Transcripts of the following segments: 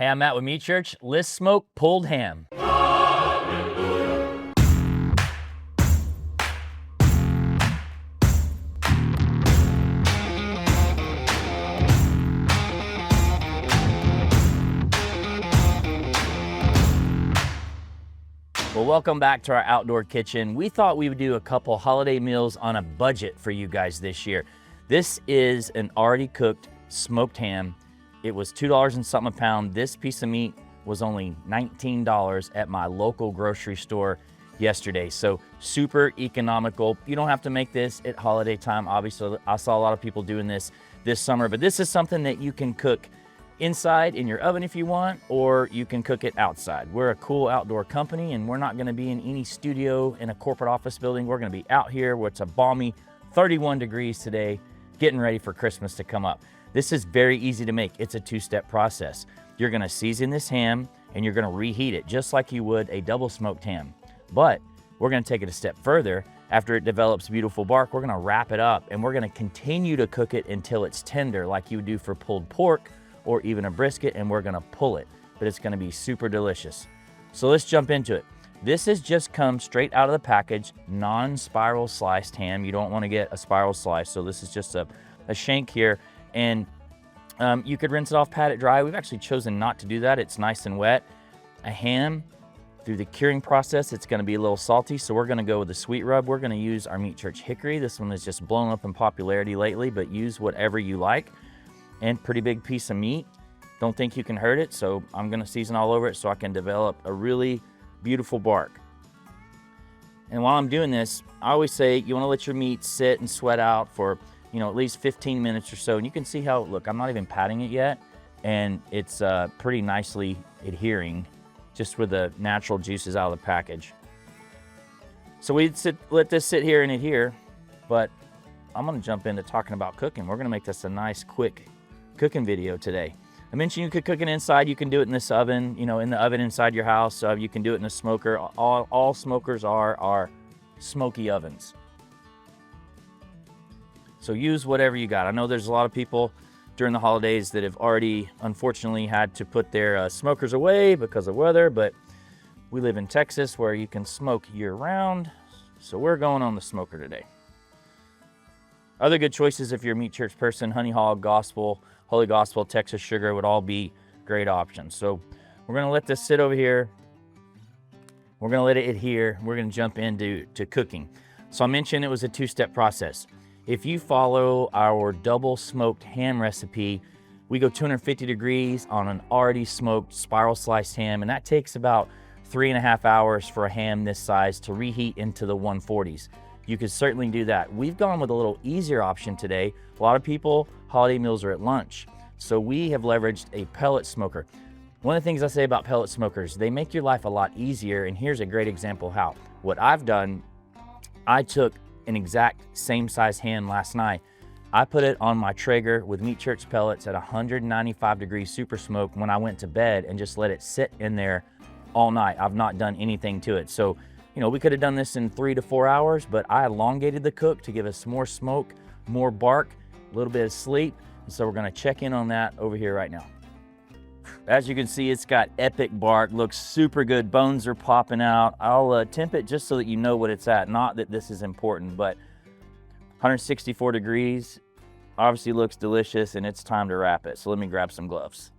Hey, I'm Matt with Meat Church. Let's smoke pulled ham. Well, welcome back to our outdoor kitchen. We thought we would do a couple holiday meals on a budget for you guys this year. This is an already cooked smoked ham. It was $2 and something a pound. This piece of meat was only $19 at my local grocery store yesterday. So super economical. You don't have to make this at holiday time. Obviously, I saw a lot of people doing this summer, but this is something that you can cook inside in your oven if you want, or you can cook it outside. We're a cool outdoor company, and we're not gonna be in any studio in a corporate office building. We're gonna be out here where it's a balmy 31 degrees today, getting ready for Christmas to come up. This is very easy to make. It's a two-step process. You're gonna season this ham and you're gonna reheat it just like you would a double smoked ham. But we're gonna take it a step further. After it develops beautiful bark, we're gonna wrap it up and we're gonna continue to cook it until it's tender like you would do for pulled pork or even a brisket, and we're gonna pull it, but it's gonna be super delicious. So let's jump into it. This has just come straight out of the package, non-spiral sliced ham. You don't wanna get a spiral slice, so this is just a shank here. And you could rinse it off, pat it dry. We've actually chosen not to do that. It's nice and wet. A ham, through the curing process, it's gonna be a little salty, so we're gonna go with the sweet rub. We're gonna use our Meat Church Hickory. This one has just blown up in popularity lately, but use whatever you like. And pretty big piece of meat. Don't think you can hurt it, so I'm gonna season all over it so I can develop a really beautiful bark. And while I'm doing this, I always say you wanna let your meat sit and sweat out for at least 15 minutes or so. And you can see how, look, I'm not even patting it yet. And it's pretty nicely adhering just with the natural juices out of the package. So let this sit here and adhere, but I'm gonna jump into talking about cooking. We're gonna make this a nice, quick cooking video today. I mentioned you could cook it inside. You can do it in this oven, in the oven inside your house. You can do it in a smoker. All smokers are smoky ovens. So use whatever you got. I know there's a lot of people during the holidays that have already, unfortunately, had to put their smokers away because of weather, but we live in Texas where you can smoke year round. So we're going on the smoker today. Other good choices if you're a Meat Church person, honey hog, gospel, holy gospel, Texas sugar would all be great options. So we're gonna let this sit over here. We're gonna let it adhere. We're gonna jump into cooking. So I mentioned it was a two-step process. If you follow our double smoked ham recipe, we go 250 degrees on an already smoked spiral sliced ham, and that takes about 3.5 hours for a ham this size to reheat into the 140s. You could certainly do that. We've gone with a little easier option today. A lot of people, holiday meals are at lunch. So we have leveraged a pellet smoker. One of the things I say about pellet smokers, they make your life a lot easier, and here's a great example how. What I've done, I took an exact same size ham last night. I put it on my Traeger with Meat Church pellets at 195 degrees super smoke when I went to bed and just let it sit in there all night. I've not done anything to it. So, we could have done this in 3 to 4 hours, but I elongated the cook to give us more smoke, more bark, a little bit of sleep. And so we're gonna check in on that over here right now. As you can see, it's got epic bark, looks super good. Bones are popping out. I'll temp it just so that you know what it's at. Not that this is important, but 164 degrees, obviously looks delicious, and it's time to wrap it. So let me grab some gloves.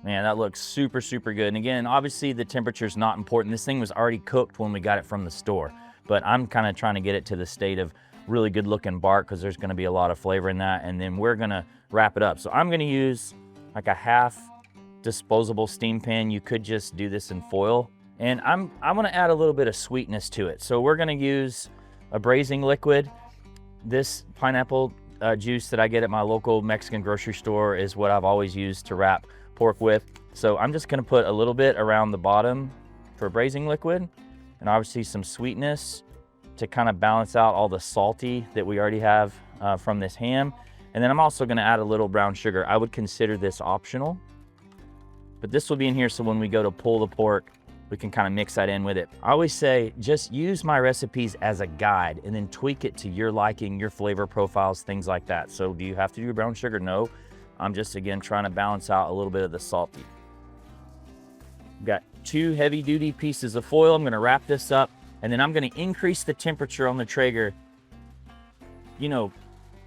Man, that looks super, super good. And again, obviously the temperature's not important. This thing was already cooked when we got it from the store, but I'm kind of trying to get it to the state of really good looking bark because there's gonna be a lot of flavor in that, and then we're gonna wrap it up. So I'm gonna use like a half disposable steam pan. You could just do this in foil. And I'm gonna add a little bit of sweetness to it. So we're gonna use a braising liquid. This pineapple juice that I get at my local Mexican grocery store is what I've always used to wrap pork with. So I'm just gonna put a little bit around the bottom for braising liquid, and obviously some sweetness to kind of balance out all the salty that we already have from this ham. And then I'm also gonna add a little brown sugar. I would consider this optional, but this will be in here so when we go to pull the pork, we can kind of mix that in with it. I always say, just use my recipes as a guide and then tweak it to your liking, your flavor profiles, things like that. So do you have to do brown sugar? No. I'm just, again, trying to balance out a little bit of the salty. Got 2 heavy duty pieces of foil. I'm gonna wrap this up, and then I'm gonna increase the temperature on the Traeger. You know,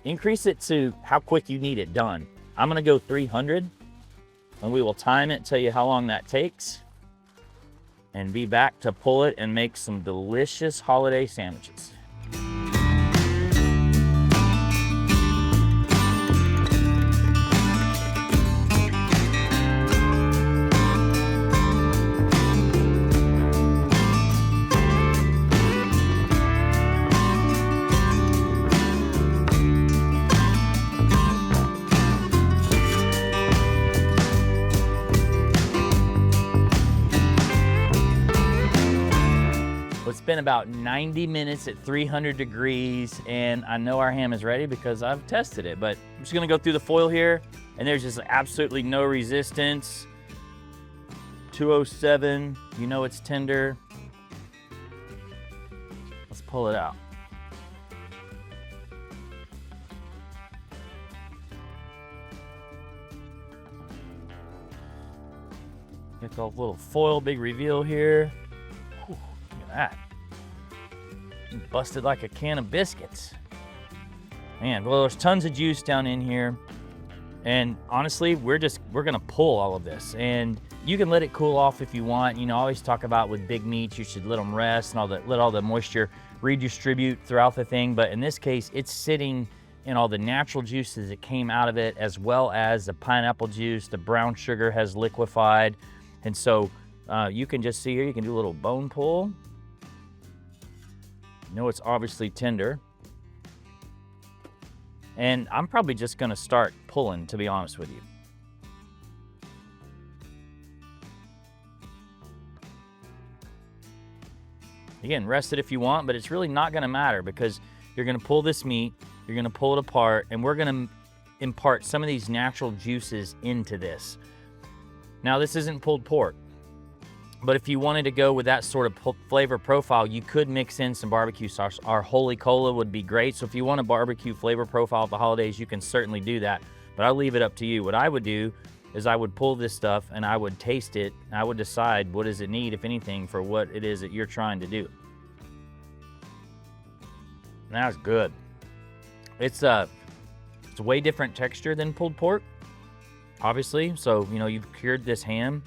increase it to how quick you need it done. I'm gonna go 300, and we will time it, tell you how long that takes, and be back to pull it and make some delicious holiday sandwiches. It's been about 90 minutes at 300 degrees, and I know our ham is ready because I've tested it, but I'm just gonna go through the foil here, and there's just absolutely no resistance. 207, you know it's tender. Let's pull it out. Get the little foil, big reveal here. Whew, look at that. Busted like a can of biscuits. Man, well, there's tons of juice down in here. And honestly, we're gonna pull all of this. And you can let it cool off if you want. You know, I always talk about with big meats, you should let them rest and let all the moisture redistribute throughout the thing. But in this case, it's sitting in all the natural juices that came out of it, as well as the pineapple juice. The brown sugar has liquefied. And so you can just see here, you can do a little bone pull. You know it's obviously tender. And I'm probably just gonna start pulling, to be honest with you. Again, rest it if you want, but it's really not gonna matter because you're gonna pull this meat, you're gonna pull it apart, and we're gonna impart some of these natural juices into this. Now, this isn't pulled pork, but if you wanted to go with that sort of flavor profile, you could mix in some barbecue sauce. Our Holy Cola would be great. So if you want a barbecue flavor profile at the holidays, you can certainly do that, but I'll leave it up to you. What I would do is I would pull this stuff and I would taste it. And I would decide what does it need, if anything, for what it is that you're trying to do. And that's good. It's a way different texture than pulled pork, obviously. So, you know, you've cured this ham.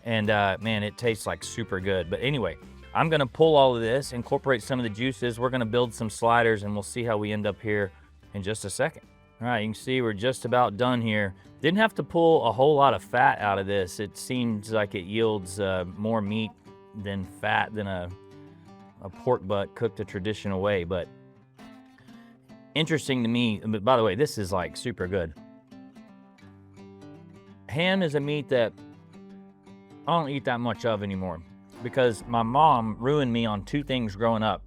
And man, it tastes like super good. But anyway, I'm gonna pull all of this, incorporate some of the juices. We're gonna build some sliders and we'll see how we end up here in just a second. All right, you can see we're just about done here. Didn't have to pull a whole lot of fat out of this. It seems like it yields more meat than fat than a pork butt cooked a traditional way. But interesting to me, but by the way, this is like super good. Ham is a meat that I don't eat that much of anymore because my mom ruined me on 2 things growing up.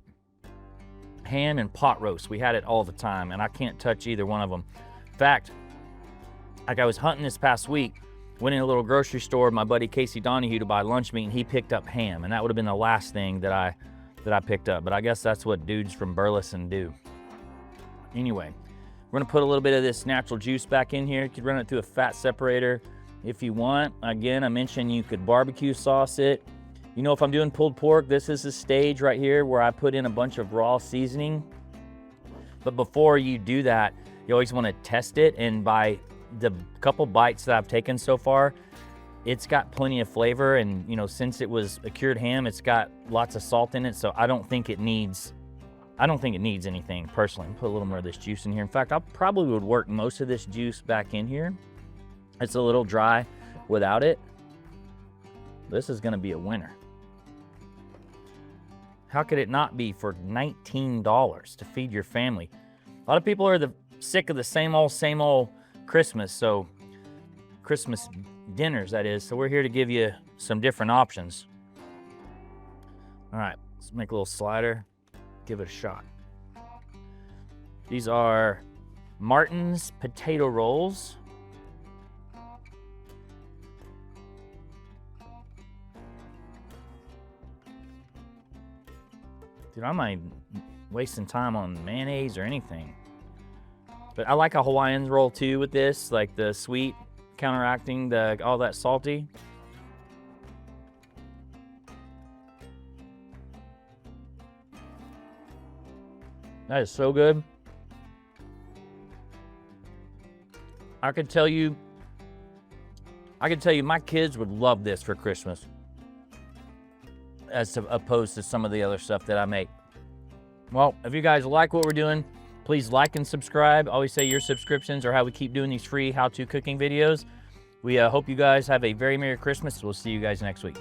Ham and pot roast. We had it all the time and I can't touch either one of them. In fact, like I was hunting this past week, went in a little grocery store with my buddy Casey Donahue to buy lunch meat, and he picked up ham, and that would have been the last thing that I picked up. But I guess that's what dudes from Burleson do. Anyway, we're gonna put a little bit of this natural juice back in here. You could run it through a fat separator if you want. Again, I mentioned you could barbecue sauce it. You know, if I'm doing pulled pork, this is the stage right here where I put in a bunch of raw seasoning. But before you do that, you always want to test it. And by the couple bites that I've taken so far, it's got plenty of flavor. And you know, since it was a cured ham, it's got lots of salt in it. So I don't think it needs anything personally. Put a little more of this juice in here. In fact, I probably would work most of this juice back in here. It's a little dry without it. This is gonna be a winner. How could it not be for $19 to feed your family? A lot of people are sick of the same old Christmas, so Christmas dinners, that is. So we're here to give you some different options. All right, let's make a little slider, give it a shot. These are Martin's potato rolls. Dude, I'm not even wasting time on mayonnaise or anything. But I like a Hawaiian roll too with this, like the sweet counteracting all that salty. That is so good. I can tell you my kids would love this for Christmas, as opposed to some of the other stuff that I make. Well, if you guys like what we're doing, please like and subscribe. I always say your subscriptions are how we keep doing these free how-to cooking videos. We hope you guys have a very Merry Christmas. We'll see you guys next week.